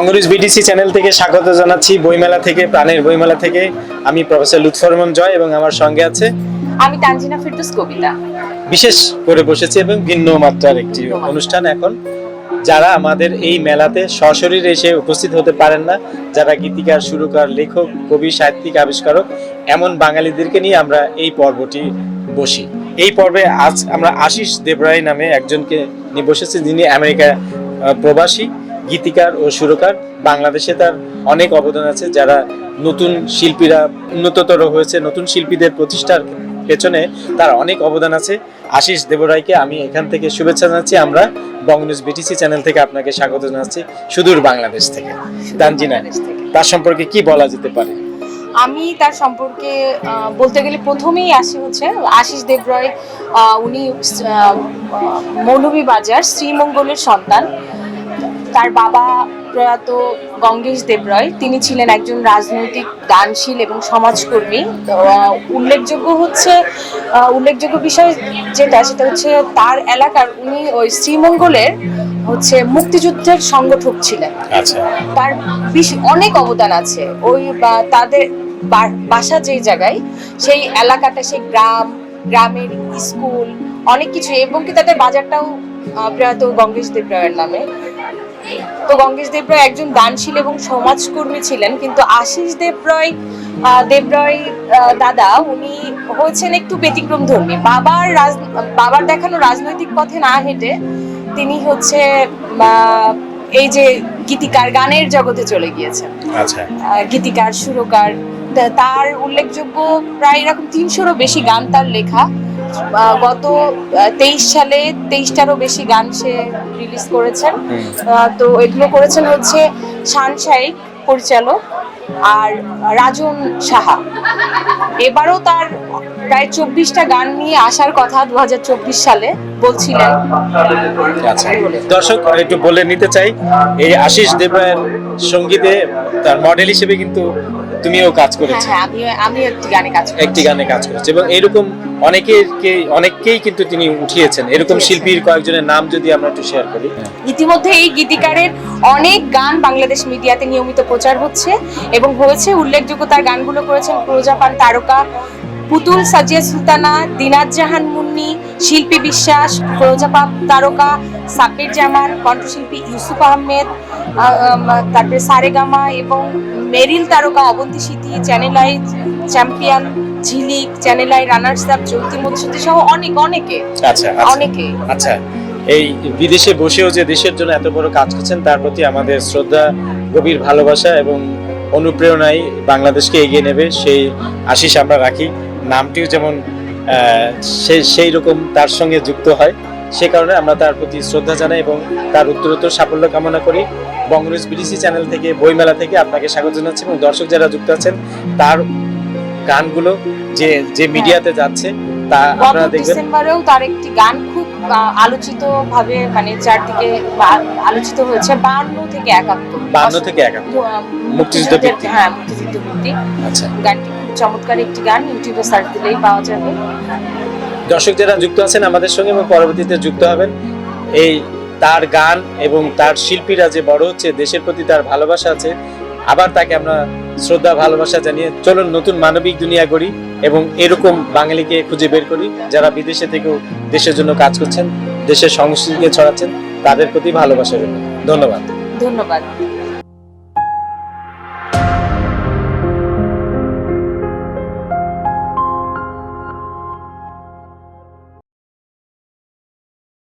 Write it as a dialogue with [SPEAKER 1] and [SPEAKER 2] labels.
[SPEAKER 1] বঙ্গনিউজ BTC channel থেকে স্বাগত জানাচ্ছি বইমেলা থেকে, প্রাণের বইমেলা থেকে। আমি প্রফেসর লুৎফর রহমান জয় এবং আমার সঙ্গে আছে
[SPEAKER 2] আমি তানজিনা ফিরদৌস কবিতা।
[SPEAKER 1] বিশেষ করে বসেছি এবং ভিন্ন মাত্রার একটি অনুষ্ঠান এখন। যারা আমাদের এই মেলাতে সশরীরে এসে উপস্থিত হতে পারেন না, যারা গীতিকার, সুরকার, লেখক, কবি, সাহিত্যিক, আবিষ্কারক, এমন বাঙালিদেরকে নিয়ে আমরা এই পর্বটি বসি। এই পর্বে আজ আমরা আশিস দেবরায় নামে একজনকে নিয়ে বসেছি, যিনি আমেরিকা প্রবাসী, গীতিকার ও সুরকার। বাংলাদেশে তার অনেক অবদান আছে। যারা নতুন শিল্পীরা উন্নততর হয়েছে, নতুন শিল্পীদের প্রতিষ্ঠার পেছনে তার অনেক অবদান আছে। আশিস দেবরায়কে আমি এখান থেকে শুভেচ্ছা জানাচ্ছি। আমরা বঙ্গনিউজ বিটিসি চ্যানেল থেকে আপনাকে স্বাগত জানাচ্ছি সুদূর বাংলাদেশ থেকে। তানজিনা, তার সম্পর্কে কি বলা যেতে পারে?
[SPEAKER 2] আমি তার সম্পর্কে বলতে গেলে প্রথমেই আসি হচ্ছে আশিস দেবরায়। উনি মৌলভীবাজার শ্রীমঙ্গলের সন্তান। তার বাবা প্রয়াত গঙ্গেশ দেবরায়, তিনি ছিলেন একজন রাজনৈতিক, দানশীল এবং সমাজকর্মী। উল্লেখযোগ্য বিষয় যেটা, সেটা হচ্ছে তার এলাকার উনি ওই শ্রীমঙ্গলের হচ্ছে মুক্তিযুদ্ধের সংগঠক ছিলেন।
[SPEAKER 1] আচ্ছা,
[SPEAKER 2] তার অনেক অবদান আছে। ওই তাদের বাসা যেই জায়গায়, সেই এলাকাটা, সেই গ্রামের স্কুল, অনেক কিছু, এবং কি তাদের বাজারটাও প্রয়াত গঙ্গেশ দেবরায়ের নামে। তো গঙ্গেশ দেবরায় একজন দানশীল এবং সমাজকর্মী ছিলেন, কিন্তু আশিস দেবরায় দাদা উনি হয়েছেন একটু ব্যতিক্রম ধর্মী। বাবার দেখানো রাজনৈতিক পথে না হেঁটে তিনি হচ্ছে এই যে গীতিকার, গানের জগতে চলে গিয়েছেন।
[SPEAKER 1] আচ্ছা,
[SPEAKER 2] গীতিকার, সুরকার। তার উল্লেখযোগ্য প্রায় এরকম 300-রও বেশি গান তার লেখা। গত 23 সালে 23টারও বেশি গান সে রিলিজ করেছেন। তো এগুলো করেছেন হচ্ছে সানশাইক পরিচালক আর রাজন সাহা। এবারও তার প্রায় 24টা গান নিয়ে আসার কথা 2024 সালে বলছিলেন।
[SPEAKER 1] আচ্ছা, দর্শক একটু বলে নিতে চাই, এই আশিস দেবরায়ের সঙ্গীতে তার মডেল হিসেবে কিন্তু তুমিও কাজ করেছো।
[SPEAKER 2] হ্যাঁ, আমি একটি গানে কাজ করেছি
[SPEAKER 1] এবং এরকম অনেককেই কিন্তু তিনি উঠিয়েছেন। এরকম শিল্পীর কয়েকজনের নাম যদি আমরা একটু শেয়ার করি।
[SPEAKER 2] ইতিমধ্যে এই গীতিকারের অনেক গান বাংলাদেশ মিডিয়াতে নিয়মিত প্রচার হচ্ছে এবং হয়েছে। উল্লেখযোগ্য তার গানগুলো করেছেন প্রজাপান তারকা, পুতুল সাজিয়া সুলতানা, দিনাজ জাহান মুন্নি, শিল্পী বিশ্বাস, প্রজাপান তারকা সাব্বির জামান, কণ্ঠশিল্পী ইউসুফ আহমেদ, তারপরে সারেগামা এবং মেরিল তারকা Abanti Sithi, Channel I champion, Jhilik, Channel I runners up, Jyoti Madhusudan সহ অনেকে।
[SPEAKER 1] আচ্ছা, এই বিদেশে বসেও যে দেশের জন্য এত বড় কাজ করছেন, তার প্রতি আমাদের শ্রদ্ধা, গভীর ভালোবাসা এবং অনুপ্রেরণায় বাংলাদেশকে এগিয়ে নেবে সেই আশিস আমরা রাখি। নামটিও যেমন সেই রকম তার সঙ্গে যুক্ত হয়, সে কারণে আমরা তার প্রতি শ্রদ্ধা জানাই এবং তার উত্তরোত্তর সাফল্য কামনা করি। বঙ্গনিউজ বিটিসি চ্যানেল থেকে, বইমেলা থেকে আপনাকে স্বাগত জানাচ্ছি। এবং দর্শক যারা যুক্ত আছেন, তার গানগুলো যে মিডিয়াতে যাচ্ছে তা আপনারা দেখবেন।
[SPEAKER 2] ডিসেম্বরেও তার একটি গান খুব আলোচিত ভাবে, মানে চারদিকে আলোচিত হয়েছে, 52 থেকে 71 মুক্তিযুদ্ধ ভিত্তিক।
[SPEAKER 1] আচ্ছা,
[SPEAKER 2] গানটি খুব চমৎকার একটি গান, ইউটিউবে সার্চ দিলেই পাওয়া যাবে।
[SPEAKER 1] দর্শক যারা যুক্ত আছেন আমাদের সঙ্গে এবং পরবর্তীতে যুক্ত হবেন, এই তার গান এবং তার শিল্পীরা যে বড় হচ্ছে, দেশের প্রতি তার ভালোবাসা আছে, আবার তাকে আমরা শ্রদ্ধা ভালোবাসা জানিয়ে চলুন নতুন মানবিক দুনিয়া গড়ি এবং এরকম বাঙালিকে খুঁজে বের করি যারা বিদেশে থেকেও দেশের জন্য কাজ করছেন, দেশের সংস্কৃতিকে ছড়াচ্ছেন। তাদের প্রতি ভালোবাসা রইল। ধন্যবাদ।